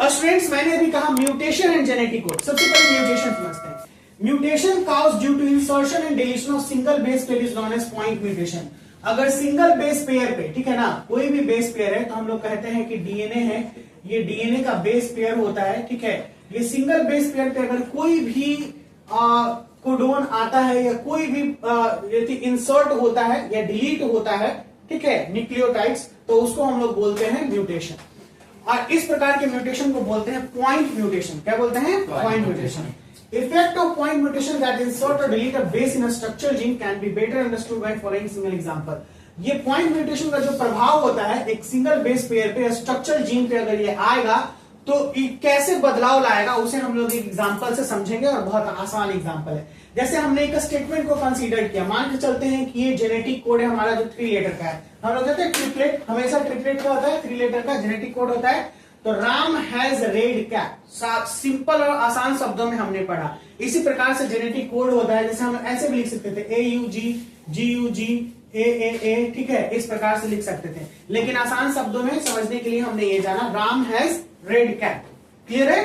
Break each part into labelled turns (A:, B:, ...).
A: और स्टूडेंट्स मैंने अभी कहा म्यूटेशन एंड जेनेटिक कोड। सबसे पहले म्यूटेशन समझते हैं। Mutation cause due to insertion and deletion of single base pair is known as point mutation. अगर सिंगल बेस पेयर पे, ठीक है ना, कोई भी बेस पेयर है तो हम लोग कहते हैं कि डीएनए है, ये डीएनए का बेस पेयर होता है, ठीक है। ये सिंगल बेस पेयर पे अगर कोई भी कोडोन आता है या कोई भी यदि इंसर्ट होता है या डिलीट होता है, ठीक है, न्यूक्लियोटाइड्स, तो उसको हम लोग बोलते हैं म्यूटेशन। और इस प्रकार के म्यूटेशन को बोलते हैं पॉइंट म्यूटेशन। क्या बोलते हैं? Point mutation. Effect of point mutation that insert or delete a base in a structural gene can be better understood by following single example। ये पॉइंट म्यूटेशन का जो प्रभाव होता है एक सिंगल बेस पेयर पे, स्ट्रक्चरल जीन पे अगर ये आएगा तो कैसे बदलाव लाएगा उसे हम लोग एक एग्जांपल से समझेंगे, और बहुत आसान एग्जांपल है। जैसे हमने एक स्टेटमेंट को कंसीडर किया, मान के चलते हैं कि ये जेनेटिक कोड है हमारा जो 3 लेटर का है। हम लोग कहते हैं ट्रिपलेट, हमेशा ट्रिपलेट का होता है, 3 लेटर का जेनेटिक कोड होता है। तो Ram has red cat, simple और आसान शब्दों में हमने पढ़ा। इसी प्रकार से जेनेटिक कोड होता है, जैसे हम ऐसे भी लिख सकते थे AUG GUG AAA, ठीक है, इस प्रकार से लिख सकते थे। लेकिन आसान शब्दों में समझने के लिए हमने ये जाना Ram has red cat. Clear है?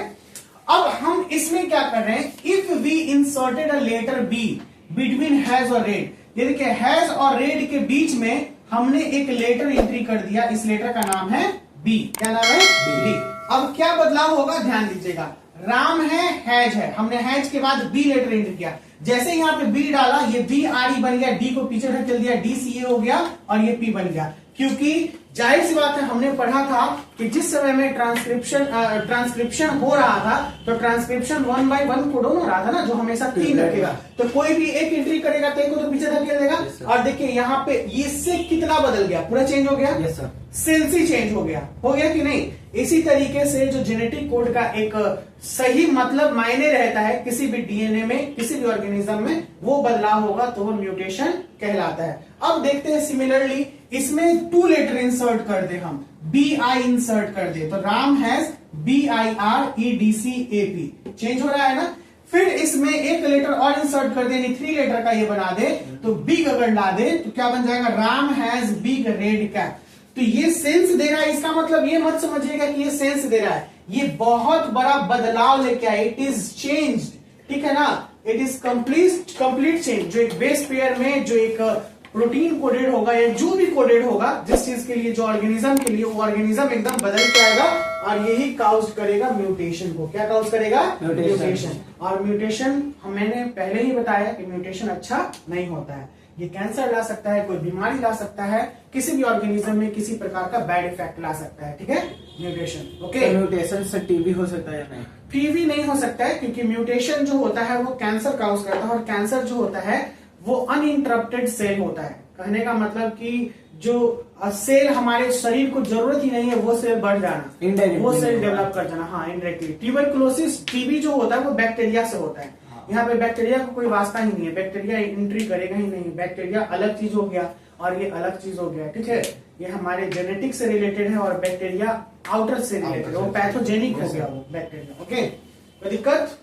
A: अब हम इसमें क्या कर रहे हैं, if we inserted a letter B between has और रेड, ये देखिए हैज और रेड के बीच में हमने एक लेटर एंट्री कर दिया, इस लेटर का नाम है बी। क्या नाम है? बी। अब क्या बदलाव होगा, ध्यान दीजिएगा। राम है, हैज है, हमने हैज के बाद बी लेटर एंटर किया। जैसे यहाँ पे बी डाला, ये बी आर ई बन गया, डी को पीछे ढकेल दिया, डी सी ए हो गया और ये पी बन गया। क्योंकि जाहिर सी बात है, हमने पढ़ा था कि जिस समय में ट्रांसक्रिप्शन हो रहा था तो ट्रांसक्रिप्शन 1 by 1 कोडोन हो रहा था ना, जो हमेशा 3 रखेगा। तो कोई भी एक एंट्री करेगा तो एक को तो पीछे धकेल देगा। और देखिए यहाँ पे इससे कितना बदल गया, पूरा चेंज हो गया।
B: यस सर,
A: सेंस ही चेंज हो गया कि नहीं? इसी तरीके से जो जेनेटिक कोड का एक सही मतलब मायने रहता है किसी भी डीएनए में, किसी भी ऑर्गेनिज्म में, वो बदलाव होगा तो वो म्यूटेशन कहलाता है। अब देखते हैं सिमिलरली इसमें 2 लेटर इंसर्ट कर दे, हम BI इंसर्ट कर दे, तो राम हैज BIREDCAP, चेंज हो रहा है ना। फिर इसमें एक लेटर और इंसर्ट कर दे, 3 लेटर का ये बना दे, तो बिग अगर ला दे तो क्या बन जाएगा, Ram has big red cat. तो ये सेंस दे रहा है, इसका मतलब ये मत समझिएगा कि ये सेंस दे रहा है, ये बहुत बड़ा बदलाव लेके आए। इट इज चेंज, ठीक है ना, इट इज कंप्लीट चेंज। जो एक बेस पेयर में जो एक प्रोटीन कोडेड होगा या जो भी कोडेड होगा जिस चीज के लिए, जो ऑर्गेनिज्म के लिए, वो ऑर्गेनिज्म एकदम बदल के आएगा और यही काउज करेगा म्यूटेशन को। क्या काउज करेगा? म्यूटेशन। और म्यूटेशन मैंने पहले ही बताया कि म्यूटेशन अच्छा नहीं होता है। ये कैंसर ला सकता है, कोई बीमारी ला सकता है, किसी भी ऑर्गेनिज्म में किसी प्रकार का बैड इफेक्ट ला सकता है, ठीक है, म्यूटेशन। ओके,
B: म्यूटेशन से टीबी हो सकता है या नहीं?
A: टीबी नहीं हो सकता है, क्योंकि म्यूटेशन जो होता है वो कैंसर काउज करता है, और कैंसर जो होता है वो अनइंटरप्टेड सेल होता है। कहने का मतलब कि जो सेल हमारे शरीर को जरूरत ही नहीं है वो सेल बढ़ जाना, वो सेल डेवलप कर जाना। हाँ, इनडायरेक्टली। ट्यूबरकुलोसिस, टीबी जो होता है वो बैक्टीरिया से होता है। यहाँ पे बैक्टीरिया को कोई वास्ता ही नहीं है, बैक्टीरिया एंट्री करेगा ही नहीं। बैक्टीरिया अलग चीज हो गया और ये अलग चीज हो गया, ठीक है। ये हमारे जेनेटिक से रिलेटेड है और बैक्टीरिया आउटर से रिलेटेड है, वो पैथोजेनिक हो गया वो बैक्टीरिया। ओके, कोई दिक्कत?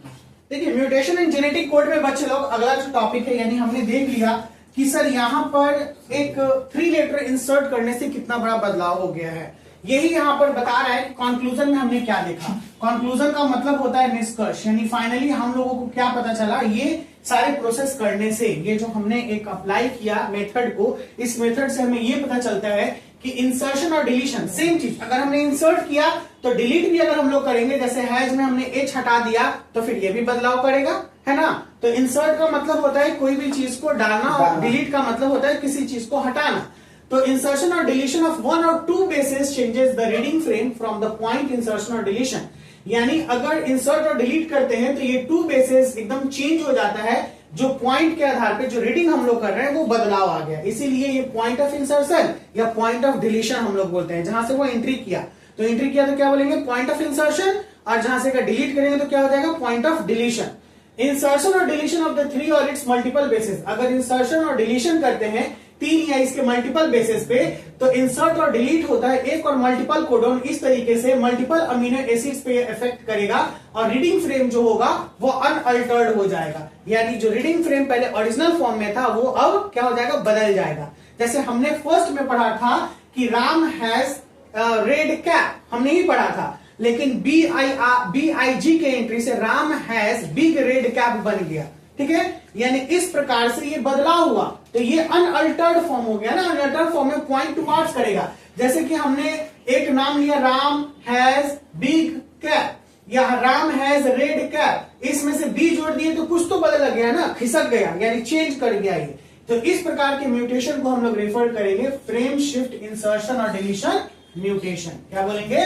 A: देखिए म्यूटेशन एंड जेनेटिक कोड में बच्चे लोग अगला जो टॉपिक है, यानी हमने देख लिया कि सर यहाँ पर एक 3 लेटर इंसर्ट करने से कितना बड़ा बदलाव हो गया है। यही यहाँ पर बता रहा है कि कंक्लूजन में हमने क्या देखा। कंक्लूजन का मतलब होता है निष्कर्ष, यानी फाइनली हम लोगों को क्या पता चला, ये सारे प्रोसेस करने से, ये जो हमने एक अप्लाई किया मेथड को, इस मेथड से हमें ये पता चलता है कि इंसर्शन और डिलीशन सेम चीज। अगर हमने इंसर्ट किया तो डिलीट भी अगर हम लोग करेंगे, जैसे हैज में हमने एच हटा दिया तो फिर ये भी बदलाव करेगा, है ना। तो इंसर्ट का मतलब होता है कोई भी चीज को डालना, और डिलीट का मतलब होता है किसी चीज को हटाना। तो इंसर्शन और deletion of 1 or 2 bases changes the reading frame from the point insertion or deletion। यानी अगर इंसर्ट और डिलीट करते हैं तो ये 2 bases एकदम चेंज हो जाता है, जो पॉइंट के आधार पे जो रीडिंग हम लोग कर रहे हैं वो बदलाव आ गया। इसीलिए ये पॉइंट ऑफ इंसर्शन या पॉइंट ऑफ डिलीशन हम लोग बोलते हैं। जहां से वो एंट्री किया तो क्या बोलेंगे, पॉइंट ऑफ इंसर्शन, और जहां से डिलीट करेंगे तो क्या हो जाएगा, पॉइंट ऑफ डिलीशन। इंसर्शन और डिलीशन ऑफ द 3 और इट्स मल्टीपल बेसिस। अगर इंसर्शन और डिलीशन करते हैं 3 या इसके मल्टीपल बेसिस पे, तो इंसर्ट और डिलीट होता है एक और मल्टीपल कोडोन इस तरीके से मल्टीपल अमीनो एसिड्स पे इफेक्ट करेगा, और रीडिंग फ्रेम जो होगा वो अनअल्टर्ड हो जाएगा। यानी जो रीडिंग फ्रेम पहले ओरिजिनल फॉर्म में था वो अब क्या हो जाएगा, बदल जाएगा। जैसे हमने फर्स्ट में पढ़ा था कि राम हैज रेड कैप, हमने ही पढ़ा था, लेकिन BIG के एंट्री से Ram has big red cap बन गया, ठीक है। यानी इस प्रकार से ये बदलाव हुआ, तो ये अनअल्टर्ड फॉर्म हो गया ना। अनअल्टर्ड फॉर्म में पॉइंट टुवर्ड्स करेगा। जैसे कि हमने एक नाम लिया राम हैज बिग कैप या राम हैज रेड कैप, इसमें से बी जोड़ दिए तो कुछ तो बदल गया ना, खिसक गया, यानी चेंज कर गया ये। तो इस प्रकार के म्यूटेशन को हम लोग रेफर करेंगे फ्रेम शिफ्ट इंसर्शन और डिलीशन म्यूटेशन। क्या बोलेंगे?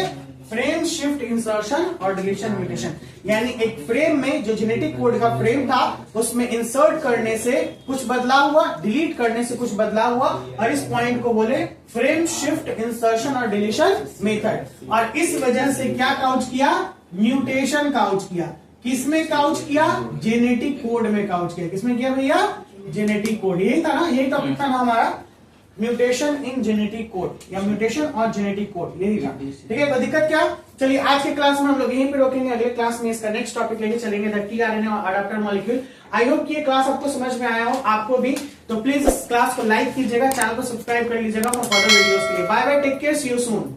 A: फ्रेम शिफ्ट इंसर्शन और डिलीशन म्यूटेशन। यानी एक फ्रेम में जो जेनेटिक कोड का फ्रेम था उसमें इंसर्ट करने से कुछ बदलाव हुआ, डिलीट करने से कुछ बदलाव हुआ, और इस पॉइंट को बोले फ्रेम शिफ्ट इंसर्शन और डिलीशन मेथड। और इस वजह से क्या काउच किया? म्यूटेशन काउच किया। किसमें काउच किया? जेनेटिक कोड में काउच किया। किसमें किया भैया? Genetic code. यही था ना, यही टॉपिक था ना हमारा, म्यूटेशन इन जेनेटिक कोड या म्यूटेशन और जेनेटिक कोड, यही था, ठीक है। कोई दिक्कत क्या? चलिए आज के क्लास में हम लोग यहीं पे रोकेंगे, अगले क्लास में इसका नेक्स्ट टॉपिक लेके चलेंगे, द टीआरएनए और अडाप्टर मॉलिक्यूल। आई होप कि ये क्लास आपको समझ में आया हो, आपको भी। तो प्लीज इस क्लास को लाइक कीजिएगा, चैनल को सब्सक्राइब कर लीजिएगा फॉर फर्दर वीडियोस के लिए। Bye bye, take care, see you soon.